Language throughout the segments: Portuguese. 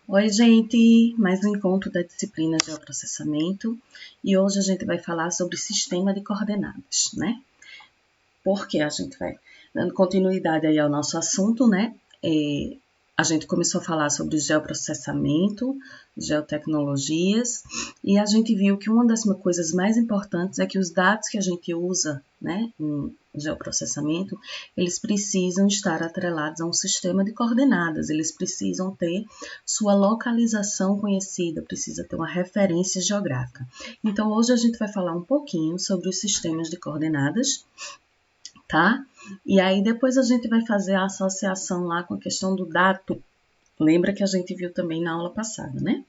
Oi, gente! Mais um encontro da disciplina Geoprocessamento e hoje a gente vai falar sobre sistema de coordenadas, né? Porque a gente vai dando continuidade aí ao nosso assunto, né? A gente começou a falar sobre geoprocessamento, geotecnologias, e a gente viu que uma das coisas mais importantes é que os dados que a gente usa, né, em geoprocessamento, eles precisam estar atrelados a um sistema de coordenadas, eles precisam ter sua localização conhecida, precisa ter uma referência geográfica. Então, hoje a gente vai falar um pouquinho sobre os sistemas de coordenadas, tá? E aí depois a gente vai fazer a associação lá com a questão do dato. Lembra que a gente viu também na aula passada, né?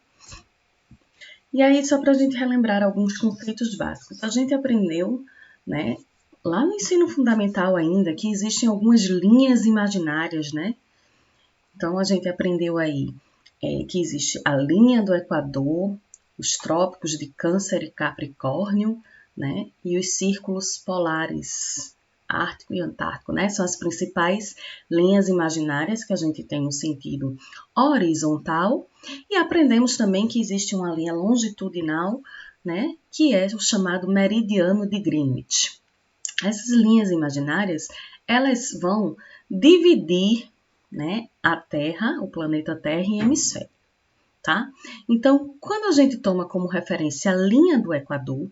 E aí, só para a gente relembrar alguns conceitos básicos. A gente aprendeu, né, lá no ensino fundamental ainda, que existem algumas linhas imaginárias, né? Então, a gente aprendeu aí que existe a linha do Equador, os trópicos de Câncer e Capricórnio, né? E os círculos polares, Ártico e Antártico, né? São as principais linhas imaginárias que a gente tem no sentido horizontal. E aprendemos também que existe uma linha longitudinal, né? Que é o chamado meridiano de Greenwich. Essas linhas imaginárias, elas vão dividir, né, a Terra, o planeta Terra, em hemisférios, tá? Então, quando a gente toma como referência a linha do Equador,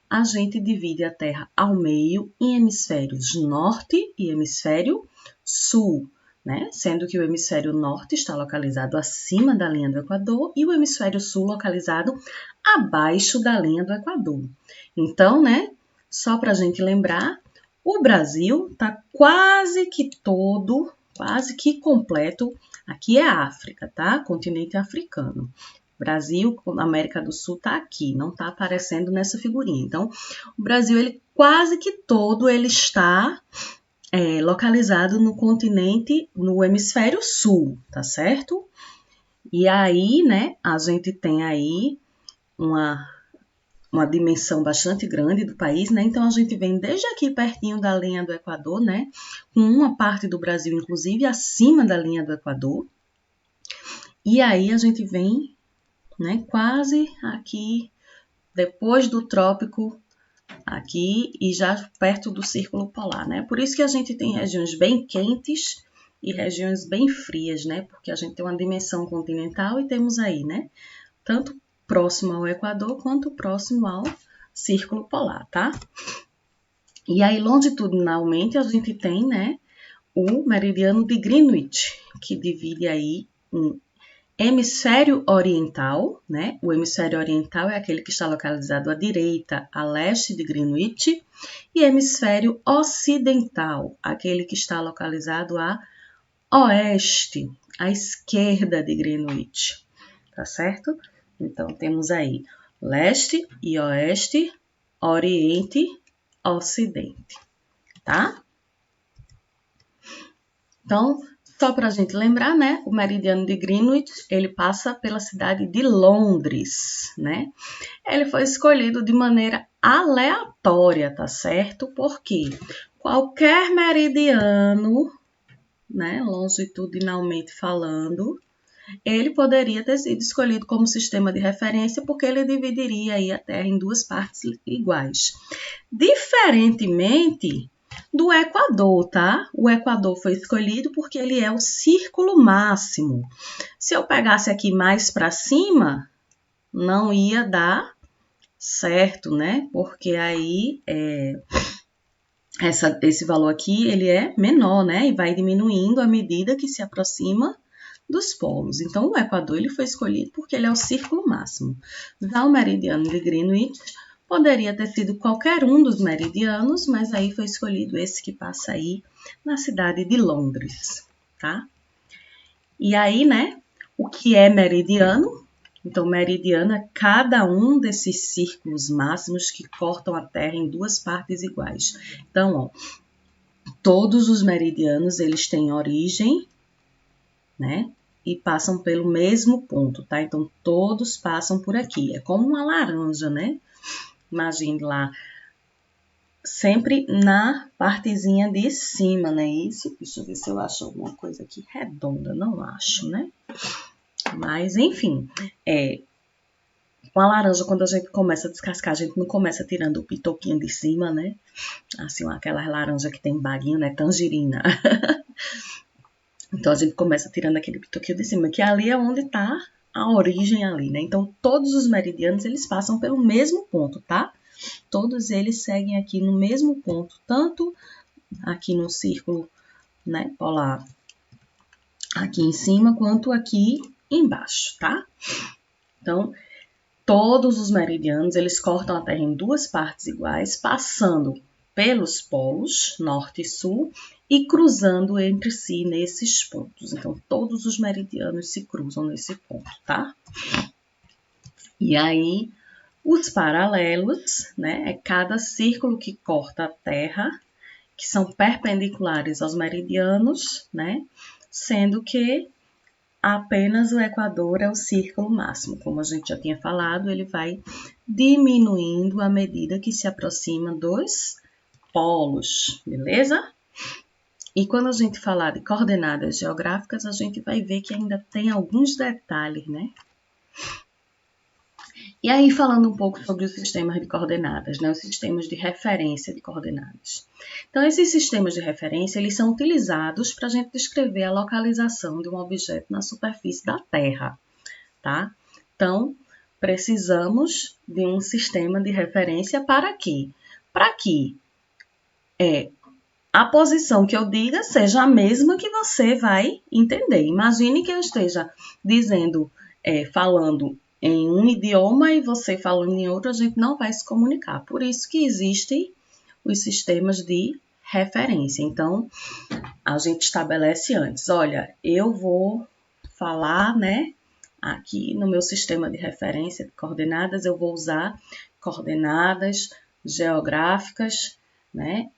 a gente divide a Terra ao meio em hemisférios norte e hemisfério sul, né? Sendo que o hemisfério norte está localizado acima da linha do Equador e o hemisfério sul localizado abaixo da linha do Equador. Então, né, só para a gente lembrar, o Brasil está quase que completo. Aqui é a África, tá? Continente africano. Brasil, América do Sul está aqui, não está aparecendo nessa figurinha. Então, o Brasil, ele quase que todo, ele está localizado no continente, no hemisfério sul, tá certo? E aí, né, a gente tem aí uma dimensão bastante grande do país, né? Então a gente vem desde aqui pertinho da linha do Equador, né? Com uma parte do Brasil, inclusive, acima da linha do Equador. E aí a gente vem, né? Quase aqui, depois do trópico, aqui e já perto do círculo polar, né? Por isso que a gente tem regiões bem quentes e regiões bem frias, né? Porque a gente tem uma dimensão continental e temos aí, né? Tanto próximo ao Equador quanto próximo ao círculo polar, tá? E aí, longitudinalmente, a gente tem, né, o meridiano de Greenwich, que divide aí um hemisfério oriental, né? O hemisfério oriental é aquele que está localizado à direita, a leste de Greenwich, e hemisfério ocidental, aquele que está localizado a oeste, à esquerda de Greenwich, tá certo? Então, temos aí leste e oeste, oriente, ocidente, tá? Então, só para a gente lembrar, né? O meridiano de Greenwich, ele passa pela cidade de Londres, né? Ele foi escolhido de maneira aleatória, tá certo? Porque qualquer meridiano, né, longitudinalmente falando, ele poderia ter sido escolhido como sistema de referência porque ele dividiria aí a Terra em duas partes iguais. Diferentemente do Equador, tá? O Equador foi escolhido porque ele é o círculo máximo. Se eu pegasse aqui mais para cima, não ia dar certo, né? Porque aí esse valor aqui ele é menor, né? E vai diminuindo à medida que se aproxima dos polos. Então, o Equador ele foi escolhido porque ele é o círculo máximo. Já o meridiano de Greenwich poderia ter sido qualquer um dos meridianos, mas aí foi escolhido esse que passa aí na cidade de Londres, tá? E aí, né, o que é meridiano? Então, meridiano é cada um desses círculos máximos que cortam a Terra em duas partes iguais. Então, ó, todos os meridianos, eles têm origem, né? E passam pelo mesmo ponto, tá? Então, todos passam por aqui. É como uma laranja, né? Imagine lá, sempre na partezinha de cima, né? Isso, deixa eu ver se eu acho alguma coisa aqui redonda. Não acho, né? Mas, enfim, com a laranja, quando a gente começa a descascar, a gente não começa tirando o pitoquinho de cima, né? Assim, aquela laranja que tem baguinho, né? Tangerina. Então, a gente começa tirando aquele pitoquinho de cima, que ali é onde tá a origem ali, né? Então, todos os meridianos, eles passam pelo mesmo ponto, tá? Todos eles seguem aqui no mesmo ponto, tanto aqui no círculo, né, polar, aqui em cima, quanto aqui embaixo, tá? Então, todos os meridianos, eles cortam a Terra em duas partes iguais, passando pelos polos, norte e sul, e cruzando entre si nesses pontos. Então, todos os meridianos se cruzam nesse ponto, tá? E aí, os paralelos, né, é cada círculo que corta a Terra, que são perpendiculares aos meridianos, né, sendo que apenas o Equador é o círculo máximo. Como a gente já tinha falado, ele vai diminuindo à medida que se aproxima dos polos, beleza? E quando a gente falar de coordenadas geográficas, a gente vai ver que ainda tem alguns detalhes, né? E aí, falando um pouco sobre os sistemas de coordenadas, né? Os sistemas de referência de coordenadas. Então, esses sistemas de referência, eles são utilizados para a gente descrever a localização de um objeto na superfície da Terra, tá? Então, precisamos de um sistema de referência para quê? Para que a posição que eu diga seja a mesma que você vai entender. Imagine que eu esteja dizendo, falando em um idioma e você falando em outro, a gente não vai se comunicar. Por isso que existem os sistemas de referência. Então, a gente estabelece antes, olha, eu vou falar, né, aqui no meu sistema de referência de coordenadas, eu vou usar coordenadas geográficas, né,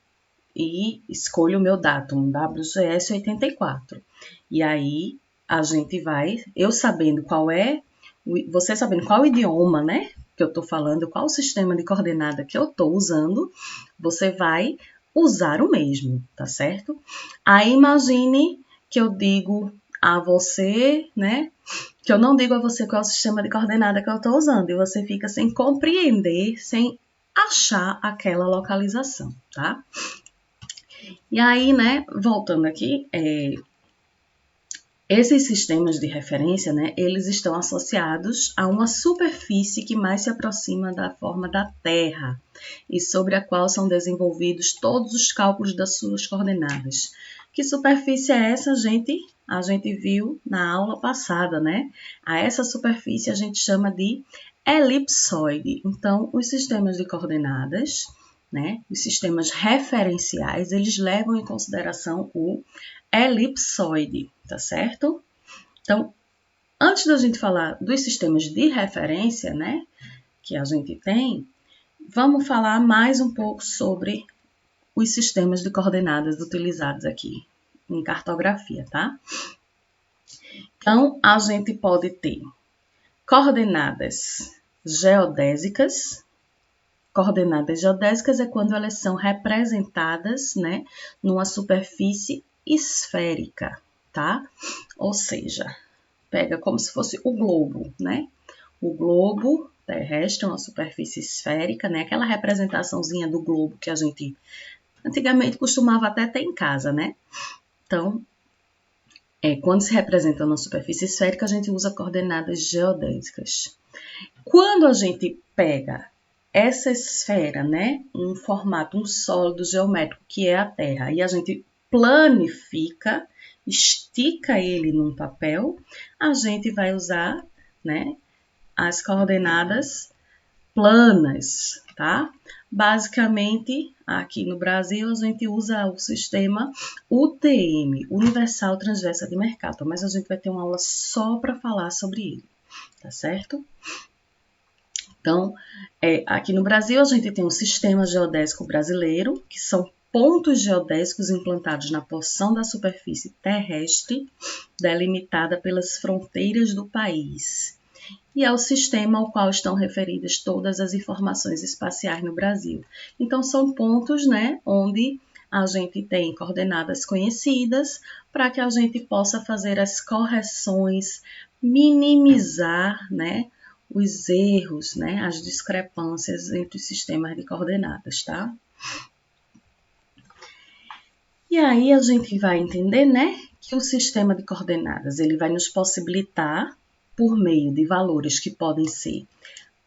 e escolho o meu datum, WGS 84. E aí, a gente vai, eu sabendo qual é, você sabendo qual idioma, né, que eu estou falando, qual o sistema de coordenada que eu estou usando, você vai usar o mesmo, tá certo? Aí, imagine que eu digo a você, né, que eu não digo a você qual é o sistema de coordenada que eu estou usando, e você fica sem compreender, sem achar aquela localização, tá? E aí, né, voltando aqui, esses sistemas de referência, né, eles estão associados a uma superfície que mais se aproxima da forma da Terra e sobre a qual são desenvolvidos todos os cálculos das suas coordenadas. Que superfície é essa, gente? A gente viu na aula passada, né? A essa superfície a gente chama de elipsoide. Então, os sistemas de coordenadas, né, os sistemas referenciais, eles levam em consideração o elipsoide, tá certo? Então, antes da gente falar dos sistemas de referência, né, que a gente tem, vamos falar mais um pouco sobre os sistemas de coordenadas utilizados aqui em cartografia, tá? Então, a gente pode ter coordenadas geodésicas. Coordenadas geodésicas é quando elas são representadas, né, numa superfície esférica, tá? Ou seja, pega como se fosse o globo, né? O globo terrestre é uma superfície esférica, né? Aquela representaçãozinha do globo que a gente antigamente costumava até ter em casa, né? Então, quando se representa numa superfície esférica, a gente usa coordenadas geodésicas. Quando a gente pega essa esfera, né, um formato, um sólido geométrico que é a Terra, e a gente planifica, estica ele num papel, a gente vai usar, né, as coordenadas planas, tá? Basicamente, aqui no Brasil, a gente usa o sistema UTM, Universal Transversa de Mercator, mas a gente vai ter uma aula só para falar sobre ele, tá certo? Então, aqui no Brasil, a gente tem um sistema geodésico brasileiro, que são pontos geodésicos implantados na porção da superfície terrestre delimitada pelas fronteiras do país. E é o sistema ao qual estão referidas todas as informações espaciais no Brasil. Então, são pontos, né, onde a gente tem coordenadas conhecidas para que a gente possa fazer as correções minimizar, né, os erros, né, as discrepâncias entre os sistemas de coordenadas, tá? E aí a gente vai entender, né, que o sistema de coordenadas ele vai nos possibilitar, por meio de valores que podem ser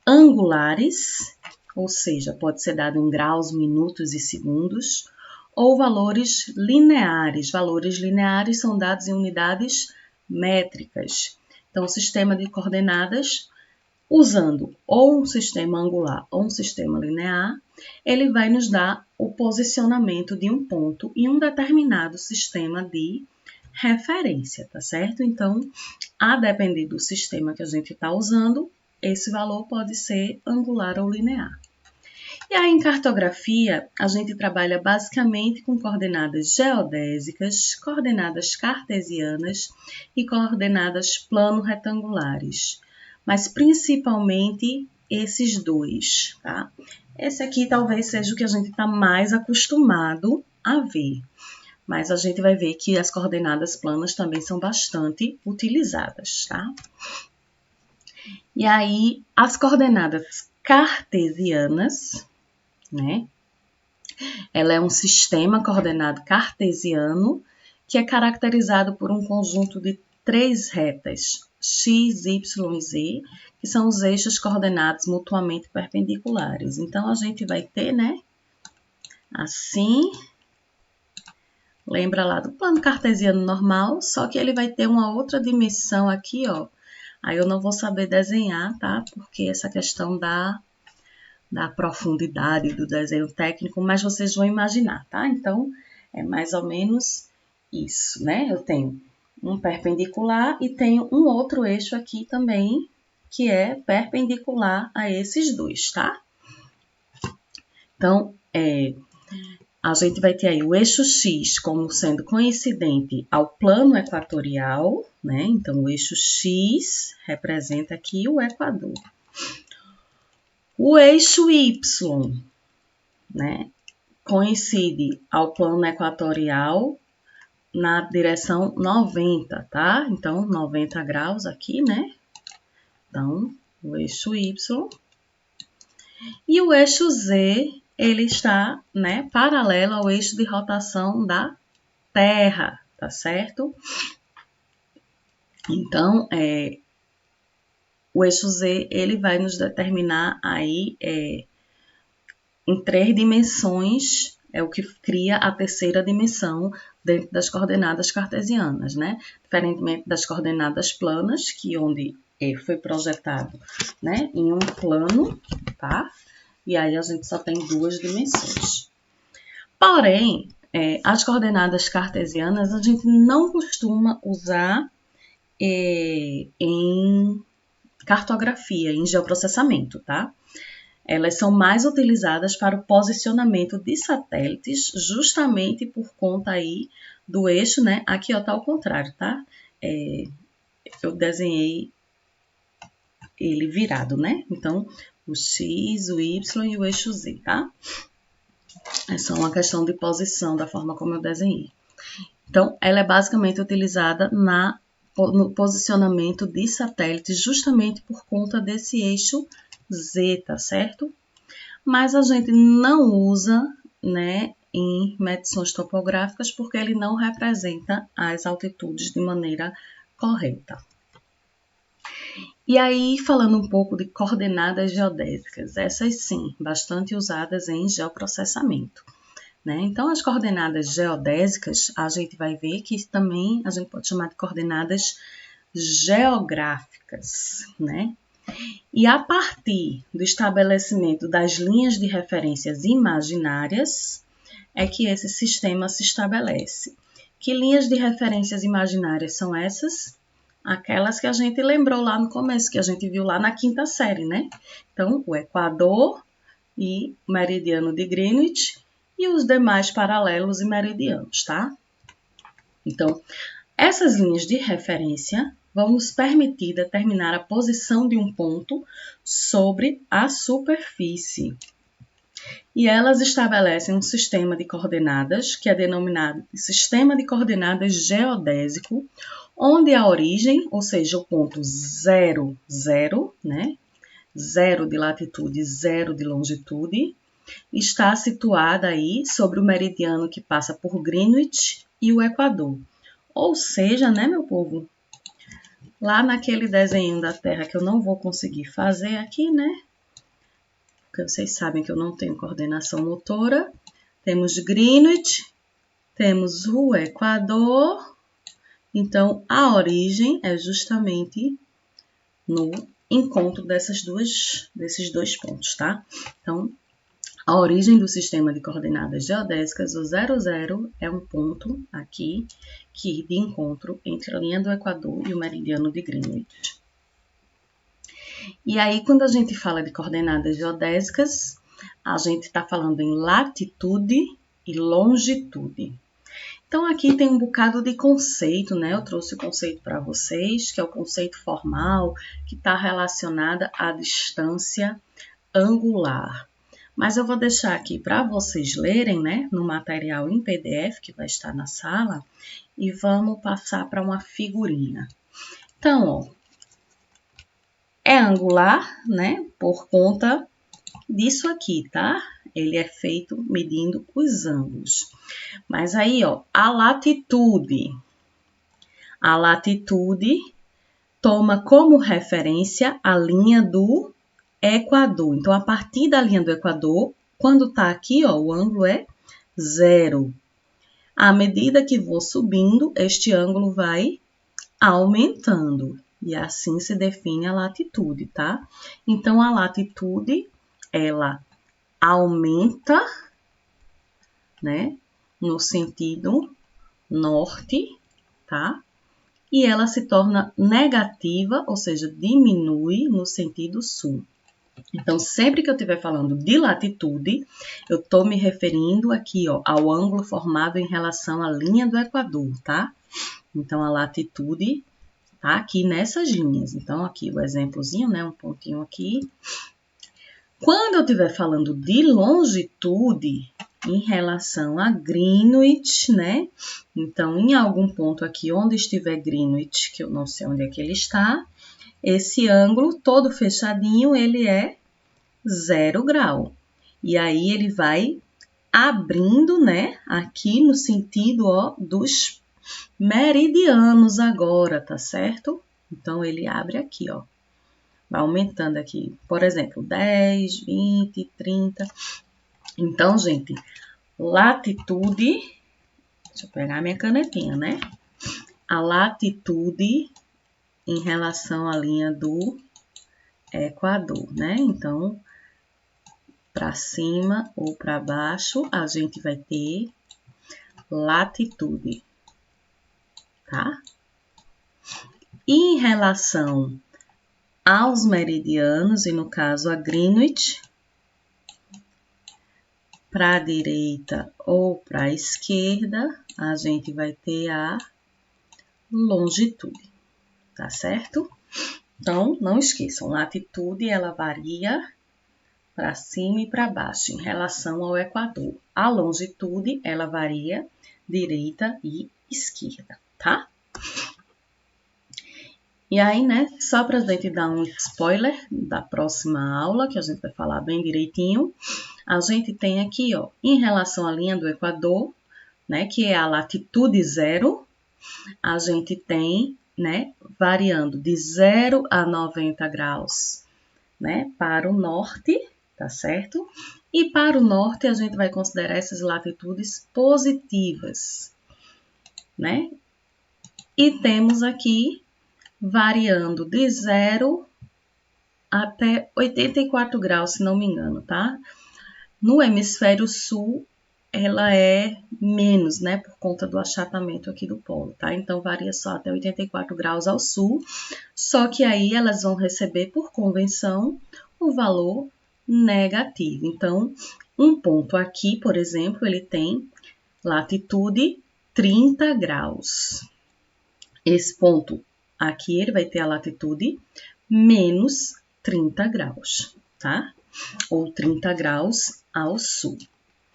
angulares, ou seja, pode ser dado em graus, minutos e segundos, ou valores lineares. Valores lineares são dados em unidades métricas. Então, o sistema de coordenadas, usando ou um sistema angular ou um sistema linear, ele vai nos dar o posicionamento de um ponto em um determinado sistema de referência, tá certo? Então, a depender do sistema que a gente está usando, esse valor pode ser angular ou linear. E aí, em cartografia, a gente trabalha basicamente com coordenadas geodésicas, coordenadas cartesianas e coordenadas plano-retangulares, mas principalmente esses dois, tá? Esse aqui talvez seja o que a gente está mais acostumado a ver, mas a gente vai ver que as coordenadas planas também são bastante utilizadas, tá? E aí, as coordenadas cartesianas, né? Ela é um sistema coordenado cartesiano que é caracterizado por um conjunto de 3 retas, x, y e z, que são os eixos coordenados mutuamente perpendiculares. Então, a gente vai ter, né, assim, lembra lá do plano cartesiano normal, só que ele vai ter uma outra dimensão aqui, ó. Aí eu não vou saber desenhar, tá? Porque essa questão da profundidade do desenho técnico, mas vocês vão imaginar, tá? Então, é mais ou menos isso, né? Eu tenho um perpendicular e tenho um outro eixo aqui também, que é perpendicular a esses dois, tá? Então, a gente vai ter aí o eixo X como sendo coincidente ao plano equatorial, né? Então, o eixo X representa aqui o Equador. O eixo Y, né, coincide ao plano equatorial na direção 90, tá? Então, 90 graus aqui, né? Então, o eixo Y. E o eixo Z, ele está, né, paralelo ao eixo de rotação da Terra, tá certo? Então, o eixo Z, ele vai nos determinar aí em 3 dimensões, é o que cria a terceira dimensão dentro das coordenadas cartesianas, né? Diferentemente das coordenadas planas, que onde foi projetado, né, em um plano, tá? E aí a gente só tem 2 dimensões. Porém, as coordenadas cartesianas a gente não costuma usar em cartografia, em geoprocessamento, tá? Elas são mais utilizadas para o posicionamento de satélites, justamente por conta aí do eixo, né? Aqui, ó, tá ao contrário, tá? Eu desenhei ele virado, né? Então, o X, o Y e o eixo Z, tá? É só uma questão de posição, da forma como eu desenhei. Então, ela é basicamente utilizada no posicionamento de satélites, justamente por conta desse eixo Z, tá certo? Mas a gente não usa, né, em medições topográficas porque ele não representa as altitudes de maneira correta. E aí, falando um pouco de coordenadas geodésicas, essas sim, bastante usadas em geoprocessamento, né? Então, as coordenadas geodésicas, a gente vai ver que também a gente pode chamar de coordenadas geográficas, né? E a partir do estabelecimento das linhas de referências imaginárias é que esse sistema se estabelece. Que linhas de referências imaginárias são essas? Aquelas que a gente lembrou lá no começo, que a gente viu lá na 5ª série, né? Então, o Equador e o meridiano de Greenwich e os demais paralelos e meridianos, tá? Então, essas linhas de referência vão nos permitir determinar a posição de um ponto sobre a superfície. E elas estabelecem um sistema de coordenadas, que é denominado de sistema de coordenadas geodésico, onde a origem, ou seja, o ponto 0, 0, né? 0 de latitude, 0 de longitude, está situada aí sobre o meridiano que passa por Greenwich e o Equador. Ou seja, né, meu povo? Lá naquele desenho da Terra que eu não vou conseguir fazer aqui, né? Porque vocês sabem que eu não tenho coordenação motora. Temos Greenwich, temos o Equador. Então, a origem é justamente no encontro desses dois pontos, tá? Então, a origem do sistema de coordenadas geodésicas, o 00, é um ponto aqui que de encontro entre a linha do Equador e o meridiano de Greenwich. E aí, quando a gente fala de coordenadas geodésicas, a gente está falando em latitude e longitude. Então, aqui tem um bocado de conceito, né? Eu trouxe o conceito para vocês, que é o conceito formal, que está relacionado à distância angular. Mas eu vou deixar aqui para vocês lerem, né? No material em PDF, que vai estar na sala, e vamos passar para uma figurinha. Então, ó, é angular, né? Por conta disso aqui, tá? Ele é feito medindo os ângulos. Mas aí, ó, a latitude toma como referência a linha do Equador. Então, a partir da linha do Equador, quando tá aqui, ó, o ângulo é 0. À medida que vou subindo, este ângulo vai aumentando. E assim se define a latitude, tá? Então, a latitude, ela aumenta, né? No sentido norte, tá? E ela se torna negativa, ou seja, diminui no sentido sul. Então, sempre que eu estiver falando de latitude, eu estou me referindo aqui, ó, ao ângulo formado em relação à linha do Equador, tá? Então, a latitude tá aqui nessas linhas. Então, aqui o exemplozinho, né? Um pontinho aqui. Quando eu estiver falando de longitude, em relação a Greenwich, né? Então, em algum ponto aqui onde estiver Greenwich, que eu não sei onde é que ele está, esse ângulo todo fechadinho, ele é 0 grau. E aí, ele vai abrindo, né? Aqui no sentido, ó, dos meridianos agora, tá certo? Então, ele abre aqui, ó. Vai aumentando aqui, por exemplo, 10, 20, 30. Então, gente, latitude, deixa eu pegar minha canetinha, né? A latitude em relação à linha do Equador, né? Então, para cima ou para baixo, a gente vai ter latitude, tá? E em relação aos meridianos, e no caso a Greenwich, para a direita ou para a esquerda, a gente vai ter a longitude, tá certo? Então, não esqueçam, latitude ela varia para cima e para baixo em relação ao Equador. A longitude ela varia direita e esquerda, tá? E aí, né, só para a gente dar um spoiler da próxima aula, que a gente vai falar bem direitinho, a gente tem aqui, ó, em relação à linha do Equador, né, que é a latitude 0, a gente tem, né, variando de 0 a 90 graus, né, para o norte, tá certo? E para o norte, a gente vai considerar essas latitudes positivas, né? E temos aqui variando de 0 até 84 graus, se não me engano, tá? No hemisfério sul, ela é menos, né, por conta do achatamento aqui do polo, tá? Então, varia só até 84 graus ao sul, só que aí elas vão receber, por convenção, o valor negativo. Então, um ponto aqui, por exemplo, ele tem latitude 30 graus. Esse ponto aqui, ele vai ter a latitude menos 30 graus, tá? Ou 30 graus ao sul,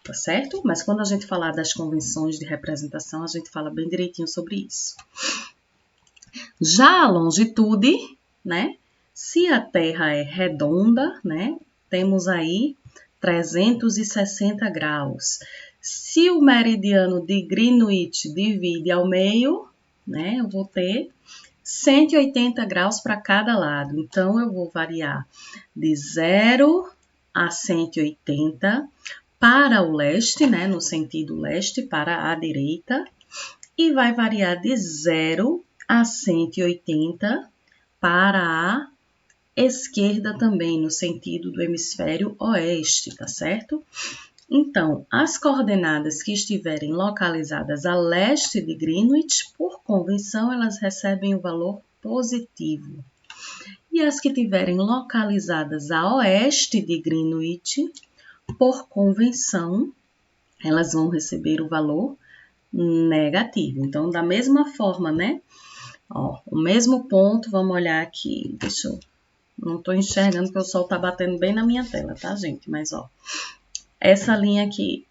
tá certo? Mas quando a gente falar das convenções de representação, a gente fala bem direitinho sobre isso. Já a longitude, né? Se a Terra é redonda, né? Temos aí 360 graus. Se o meridiano de Greenwich divide ao meio, né? Eu vou ter 180 graus para cada lado. Então, eu vou variar de 0 a 180 para o leste, né? No sentido leste, para a direita. E vai variar de 0 a 180 para a esquerda também, no sentido do hemisfério oeste, tá certo? Então, as coordenadas que estiverem localizadas a leste de Greenwich, por convenção, elas recebem o valor positivo. E as que estiverem localizadas a oeste de Greenwich, por convenção, elas vão receber o valor negativo. Então, da mesma forma, né? Ó, o mesmo ponto, vamos olhar aqui. Deixa eu... Não estou enxergando porque o sol está batendo bem na minha tela, tá, gente? Mas, ó, essa linha aqui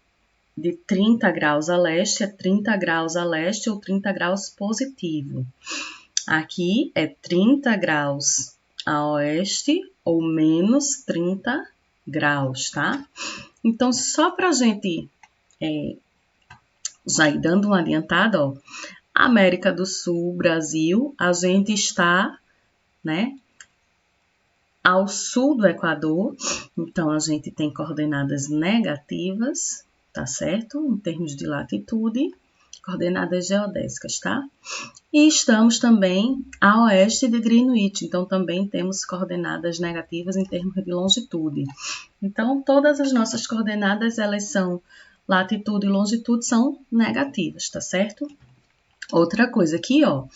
de 30 graus a leste é 30 graus a leste ou 30 graus positivo. Aqui é 30 graus a oeste ou menos 30 graus, tá? Então, só para a gente já ir dando uma adiantada, ó, América do Sul, Brasil, a gente está, né, ao sul do Equador, então a gente tem coordenadas negativas, tá certo? Em termos de latitude, coordenadas geodésicas, tá? E estamos também a oeste de Greenwich, então também temos coordenadas negativas em termos de longitude. Então, todas as nossas coordenadas, elas são latitude e longitude, são negativas, tá certo? Outra coisa aqui, ó,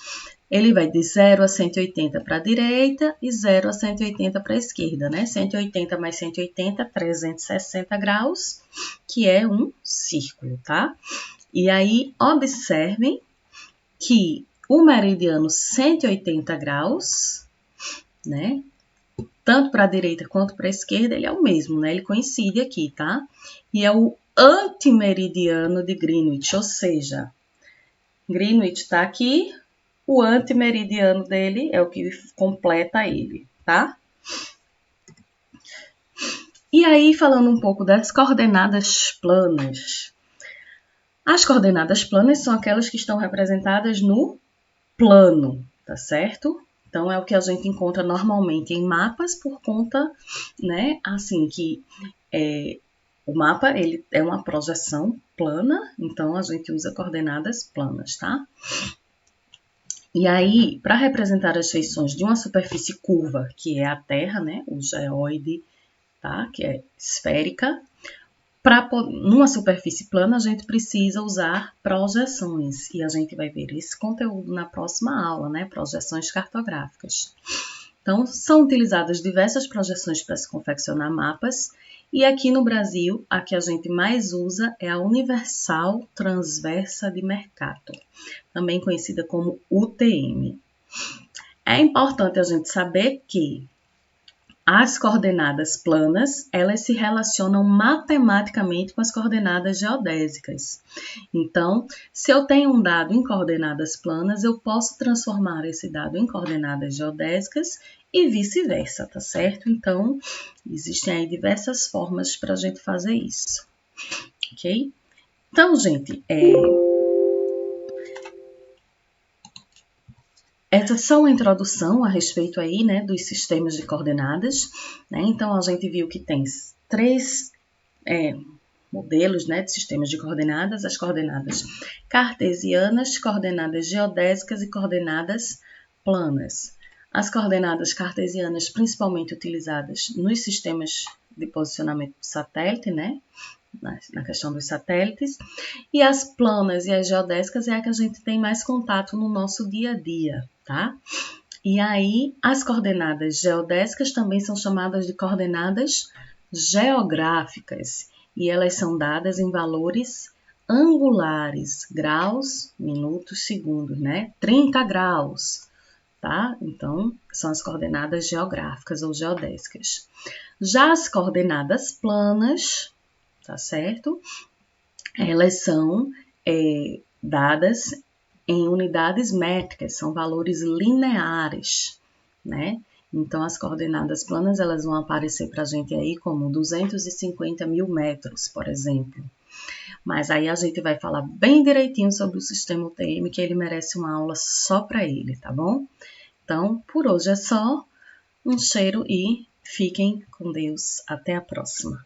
ele vai de 0 a 180 para a direita e 0 a 180 para a esquerda, né? 180 mais 180, 360 graus, que é um círculo, tá? E aí, observem que o meridiano 180 graus, né? Tanto para a direita quanto para a esquerda, ele é o mesmo, né? Ele coincide aqui, tá? E é o antimeridiano de Greenwich, ou seja, Greenwich está aqui, o antimeridiano dele é o que completa ele, tá? E aí, falando um pouco das coordenadas planas. As coordenadas planas são aquelas que estão representadas no plano, tá certo? Então, é o que a gente encontra normalmente em mapas por conta, né, assim, que o mapa, ele é uma projeção plana, então a gente usa coordenadas planas, tá? E aí, para representar as feições de uma superfície curva, que é a Terra, né, o geóide, tá, que é esférica, numa superfície plana, a gente precisa usar projeções. E a gente vai ver esse conteúdo na próxima aula, né, projeções cartográficas. Então, são utilizadas diversas projeções para se confeccionar mapas. E aqui no Brasil, a que a gente mais usa é a Universal Transversa de Mercator, também conhecida como UTM. É importante a gente saber que as coordenadas planas, elas se relacionam matematicamente com as coordenadas geodésicas. Então, se eu tenho um dado em coordenadas planas, eu posso transformar esse dado em coordenadas geodésicas e vice-versa, tá certo? Então, existem aí diversas formas para a gente fazer isso, ok? Então, gente, essa é só uma introdução a respeito aí, né, dos sistemas de coordenadas, né? Então, a gente viu que tem três modelos, né, de sistemas de coordenadas: as coordenadas cartesianas, coordenadas geodésicas e coordenadas planas. As coordenadas cartesianas, principalmente utilizadas nos sistemas de posicionamento do satélite, né, na questão dos satélites, e as planas e as geodésicas é a que a gente tem mais contato no nosso dia a dia, tá? E aí, as coordenadas geodésicas também são chamadas de coordenadas geográficas, e elas são dadas em valores angulares, graus, minutos, segundos, né? 30 graus, tá? Então, são as coordenadas geográficas ou geodésicas. Já as coordenadas planas, tá certo? Elas são dadas em unidades métricas, são valores lineares, né? Então, as coordenadas planas, elas vão aparecer para a gente aí como 250 mil metros, por exemplo. Mas aí a gente vai falar bem direitinho sobre o sistema UTM, que ele merece uma aula só para ele, tá bom? Então, por hoje é só. Um cheiro e fiquem com Deus. Até a próxima.